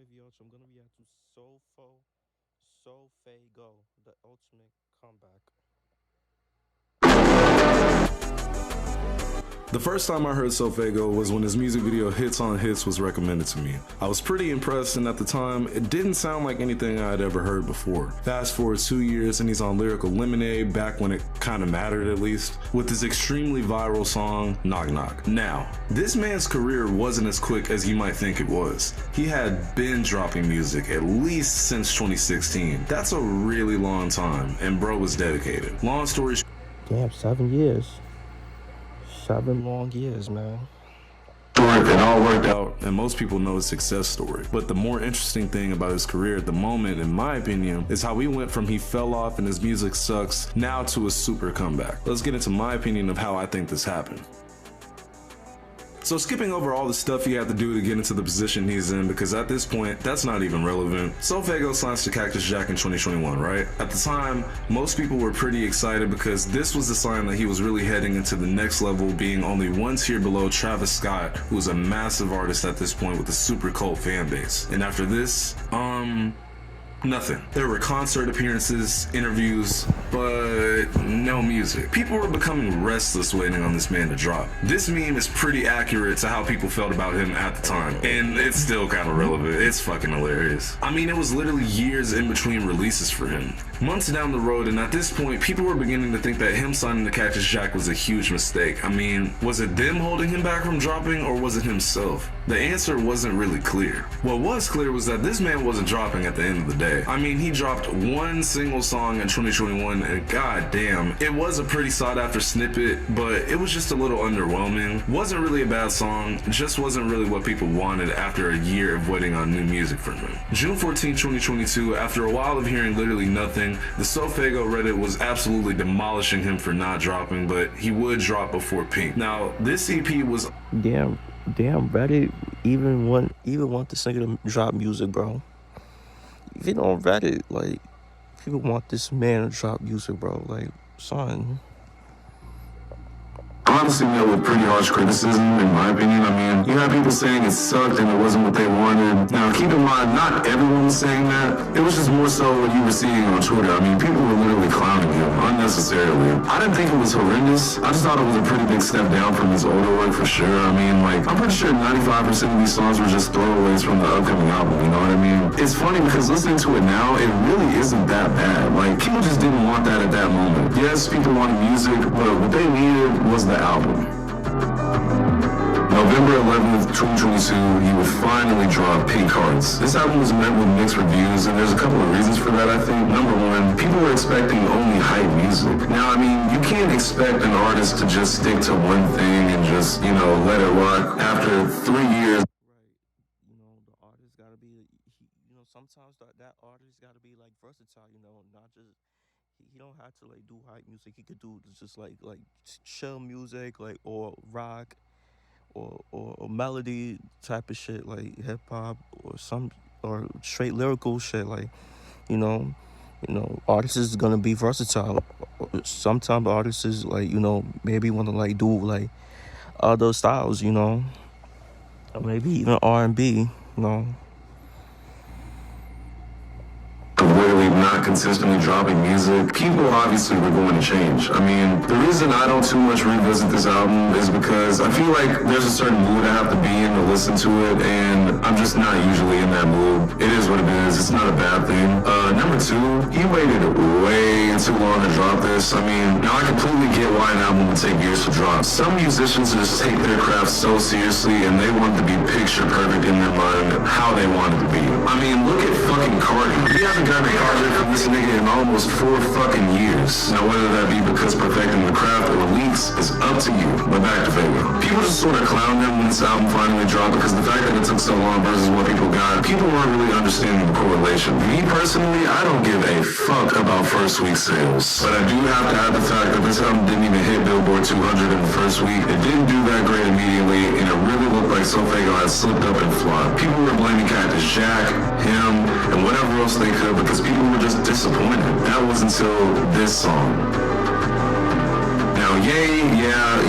WavyOcho. I'm gonna react to SoFaygo, the ultimate comeback. The first time I heard SoFaygo was when his music video Hits on Hits was recommended to me. I was pretty impressed, and at the time, it didn't sound like anything I had ever heard before. Fast forward 2 years and he's on Lyrical Lemonade, back when it kinda mattered at least, with his extremely viral song, Knock Knock. Now, this man's career wasn't as quick as you might think it was. He had been dropping music at least since 2016. That's a really long time, and bro was dedicated. Long story short, Damn, 7 years. 7 long years, man. it all worked out, and most people know his success story. But the more interesting thing about his career at the moment, in my opinion, is how he went from he fell off and his music sucks now to a super comeback. Let's get into my opinion of how I think this happened. So skipping over all the stuff he had to do to get into the position he's in, because at this point, that's not even relevant. SoFaygo signs to Cactus Jack in 2021, right? At the time, most people were pretty excited because this was the sign that he was really heading into the next level, being only one tier below Travis Scott, who was a massive artist at this point with a super cult fan base. And after this, nothing. There were concert appearances, interviews, but no music. People were becoming restless waiting on this man to drop. This meme is pretty accurate to how people felt about him at the time, and it's still kind of relevant. It's fucking hilarious. I mean, it was literally years in between releases for him. Months down the road, and at this point, people were beginning to think that him signing to Cactus Jack was a huge mistake. I mean, was it them holding him back from dropping, or was it himself? The answer wasn't really clear. What was clear was that this man wasn't dropping at the end of the day. I mean, he dropped one single song in 2021, and goddamn, it was a pretty sought after snippet, but it was just a little underwhelming. Wasn't really a bad song, just wasn't really what people wanted after a year of waiting on new music from him. June 14, 2022, after a while of hearing literally nothing, the SoFaygo Reddit was absolutely demolishing him for not dropping, but he would drop before Pink. Now, this EP was Damn, Reddit even want the singer to drop music, bro. Even on Reddit, like, people want this man to drop music, bro. Like, son. honestly met with pretty harsh criticism, in my opinion. I mean, you had people saying it sucked and it wasn't what they wanted. Now, keep in mind, not everyone was saying that. It was just more so what you were seeing on Twitter. I mean, people were literally clowning him unnecessarily. I didn't think it was horrendous. I just thought it was a pretty big step down from his older work for sure. I mean, like, I'm pretty sure 95% of these songs were just throwaways from the upcoming album, you know what I mean? It's funny because listening to it now, it really isn't that bad. Like, people just didn't want that at that moment. Yes, people wanted music, but what they needed was the album. November 11th, 2022, he would finally drop Pink Hearts. This album was met with mixed reviews, and there's a couple of reasons for that, I think. Number one, people were expecting only hype music. Now, I mean, you can't expect an artist to just stick to one thing and just, you know, let it rock after 3 years. Right. You know, the artist gotta be, sometimes that artist gotta be, like, versatile, not just, he don't have to, like, do hype music. He could do just, like chill music, like, or rock, or melody type of shit, like hip-hop, or straight lyrical shit, like, artists is gonna be versatile. Sometimes artists is, like, maybe want to, like, do, like, other styles, or maybe even R&B, Literally not consistently dropping music, people obviously were going to change. I mean, the reason I don't too much revisit this album is because I feel like there's a certain mood I have to be in to listen to it, and I'm just not usually in that mood. It is what it is. It's not a bad thing. Number two, he waited way too long to drop this. I mean, now I completely get why an album would take years to drop. Some musicians just take their craft so seriously, and they want it to be picture perfect in their mind how they want it to be. I mean, look at fucking Cardi. He hasn't got a project from this nigga in almost 4 fucking years. Now, whether that be because perfecting the craft or leaks is up to you. But back to Faygo. People just sort of clowned him when this album finally dropped because the fact that it took so long versus what people got, people weren't really understanding the correlation. Me personally, I don't give a fuck about first week sales. But I do have to add the fact that this album didn't even hit Billboard 200 in the first week. It didn't do that great immediately, and it really looked like SoFaygo had slipped up and flopped. People were blaming Cactus Jack, him, and whatever else they could because people were just disappointed. That was until this song. Now, yay, yeah,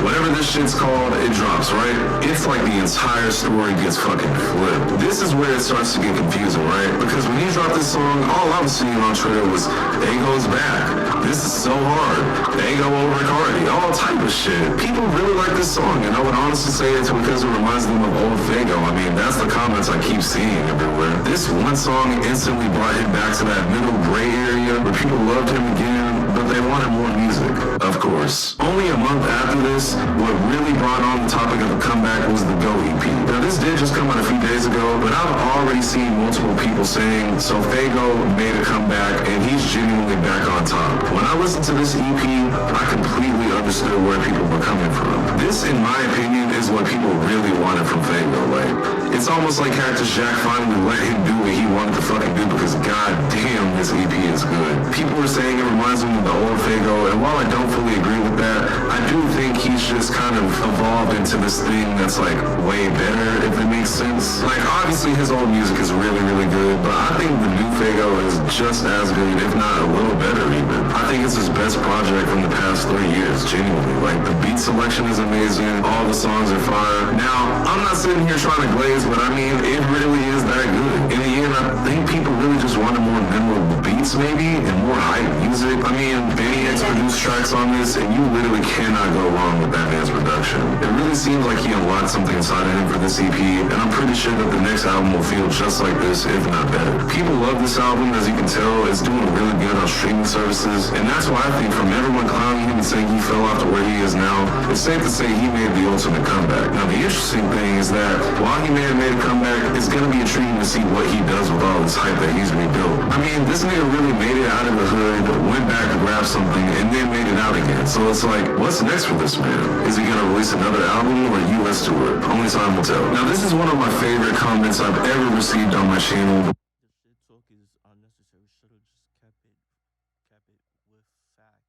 whatever this shit's called, it drops, right? It's like the entire story gets fucking flipped. This is where it starts to get confusing, right? Because when he dropped this song, all I was seeing on Twitter was Faygo's back. This is so hard. Faygo over Cardi, all type of shit. People really like this song, and I would honestly say it's because it reminds them of old Faygo. I mean, that's the comments I keep seeing everywhere. This one song instantly brought him back to that middle gray area where people loved him again, but they wanted more music, of course. Only a month after this, what really brought on the topic of the comeback was the Go EP. Now, this did just come out a few days ago, but I've already seen multiple people saying SoFaygo made a comeback, and he's genuinely back on top. When I listened to this EP, I completely understood where people were coming from. This, in my opinion, is what people really wanted from Faygo. Like, it's almost like Cactus Jack finally let him do what he wanted to fucking do because god damn, this EP is good. People were saying it reminds me of the old Faygo, and while I don't fully agree with that, I do think he's just kind of evolved into this thing that's like way better, if it makes sense. Like, obviously his old music is really, really good, but I think the new Faygo is just as good, if not a little better even. I think it's his best project from the past 3 years, genuinely. Like, the beat selection is amazing, all the songs are fire. Now, I'm not sitting here trying to glaze, but I mean, it really is that good. In the end, I think people really just wanted more memorable beats maybe, and more hype music. I mean, Benny X produced tracks on this, and you literally cannot go wrong with that man's production. It really seems like he unlocked something inside of him for this EP, and I'm pretty sure that the next album will feel just like this, if not better. People love this album, as you can tell. It's doing really good on streaming services, and that's why I think from everyone clowning him and saying he fell off to where he is now, it's safe to say he made the ultimate comeback. Now, the interesting thing is that while he may have made a comeback, it's going to be intriguing to see what he does with all this hype that he's rebuilt. I mean, this nigga really made it out of the hood, went back to grab something, and then made it out again. So it's like, what's next for this man? Is he going to release another album or a US tour? Only time will tell. Now, this is one of my favorite comments I've ever received on my channel. The shit talk is unnecessary. Should have just kept it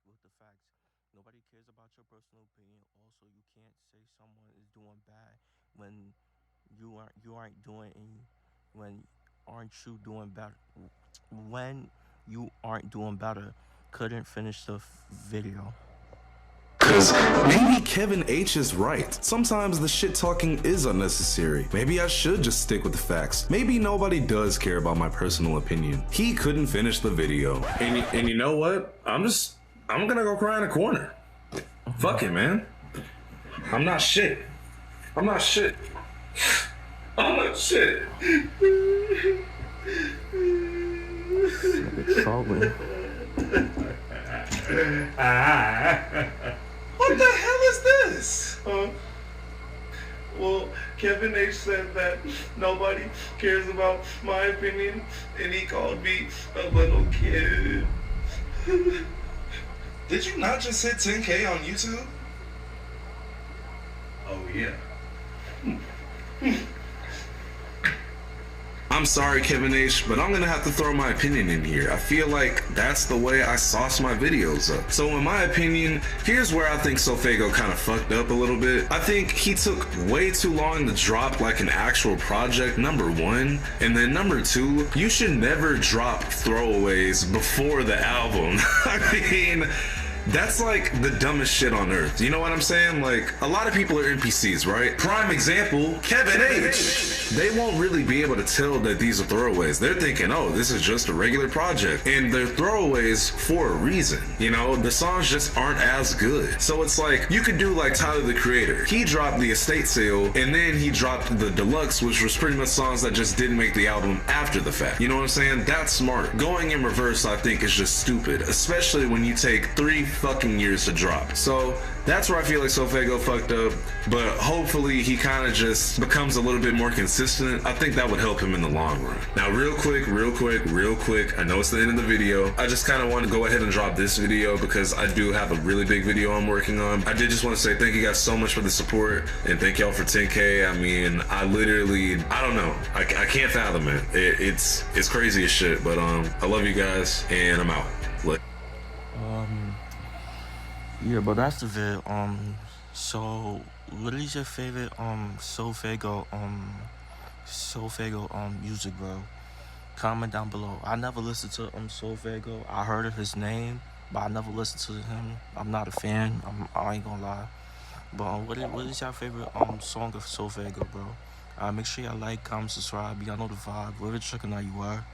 with the facts. Nobody cares about your personal opinion. Also, you can't say someone is doing bad when you aren't doing any when aren't you doing better when you aren't doing better. Couldn't finish the video. Cause maybe Kevin H is right. Sometimes the shit talking is unnecessary. Maybe I should just stick with the facts. Maybe nobody does care about my personal opinion. He couldn't finish the video. And you know what? I'm gonna go cry in a corner. Fuck it, man. I'm not shit. I'm not shit. I'm not shit. Trolling. What the hell is this? Well, Kevin H said that nobody cares about my opinion, and he called me a little kid. Did you not just hit 10K on YouTube? Oh, yeah. I'm sorry, Kevin H, but I'm gonna have to throw my opinion in here. I feel like that's the way I sauce my videos up. So in my opinion, here's where I think SoFaygo kind of fucked up a little bit. I think he took way too long to drop like an actual project, number one. And then number two, you should never drop throwaways before the album. I mean, that's like the dumbest shit on earth. You know what I'm saying? Like, a lot of people are NPCs, right? Prime example, Kevin H. They won't really be able to tell that these are throwaways. They're thinking, oh, this is just a regular project. And they're throwaways for a reason. You know, the songs just aren't as good. So it's like, you could do like Tyler, the Creator. He dropped the estate sale, and then he dropped the deluxe, which was pretty much songs that just didn't make the album after the fact. You know what I'm saying? That's smart. Going in reverse, I think, is just stupid, especially when you take 3 fucking years to drop. So that's where I feel like SoFaygo fucked up, but hopefully he kind of just becomes a little bit more consistent. I think that would help him in the long run. Now, real quick, I know it's the end of the video. I just kind of want to go ahead and drop this video because I do have a really big video I'm working on. I did just want to say thank you guys so much for the support, and thank y'all for 10K. I mean, I don't know. I can't fathom it. It's crazy as shit, but I love you guys, and I'm out. Yeah, but that's the vid. So what is your favorite SoFaygo music, bro? Comment down below. I never listened to SoFaygo. I heard of his name, but I never listened to him. I'm not a fan. I ain't gonna lie. But what is your favorite song of SoFaygo, bro? Make sure y'all like, comment, subscribe. Y'all know the vibe. Whatever chicken that you are.